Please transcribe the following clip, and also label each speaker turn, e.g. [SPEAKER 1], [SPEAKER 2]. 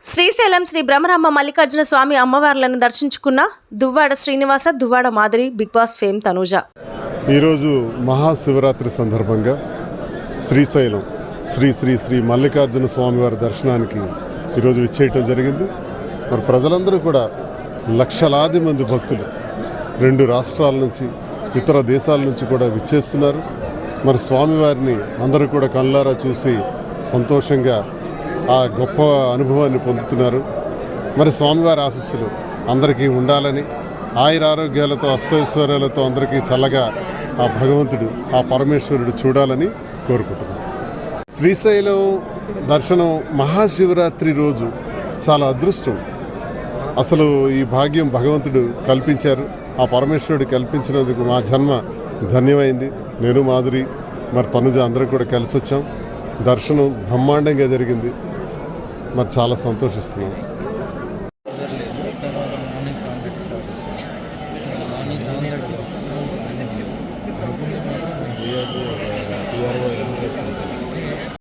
[SPEAKER 1] శ్రీశైలం శ్రీ బ్రహ్మరాంబ మల్లికార్జున స్వామి అమ్మవార్లను దర్శించుకున్న Duvvada Srinivasa, Duvvada Madhuri, Bigg Boss fame Tanuja.
[SPEAKER 2] ఈరోజు మహాశివరాత్రి సందర్భంగా శ్రీశైలం శ్రీ శ్రీ శ్రీ మల్లికార్జున స్వామివారి దర్శనానికి ఈరోజు విచ్చేయటం జరిగింది. మరి ప్రజలందరూ కూడా లక్షలాది మంది భక్తులు 2 రాష్ట్రాల నుంచి, ఇతర దేశాల నుంచి కూడా విచ్చేస్తున్నారు. మరి స్వామివారిని అందరూ కూడా కళ్ళారా చూసి సంతోషంగా ఆ గొప్ప అనుభవాన్ని పొందుతున్నారు. మరి స్వామివారి ఆశీస్సులు అందరికీ ఉండాలని, ఆయురారోగ్యాలతో అష్టైశ్వర్యాలతో అందరికీ చల్లగా ఆ భగవంతుడు, ఆ పరమేశ్వరుడు చూడాలని కోరుకుంటున్నాను. శ్రీశైలం దర్శనం మహాశివరాత్రి రోజు చాలా అదృష్టం. అసలు ఈ భాగ్యం భగవంతుడు కల్పించారు. ఆ పరమేశ్వరుడు కల్పించినందుకు మా జన్మ ధన్యమైంది. నేను, మాధురి, మరి తనుజ అందరం కూడా కలిసి వచ్చాం. దర్శనం బ్రహ్మాండంగా జరిగింది. మరి చాలా సంతోషిస్తున్నాం.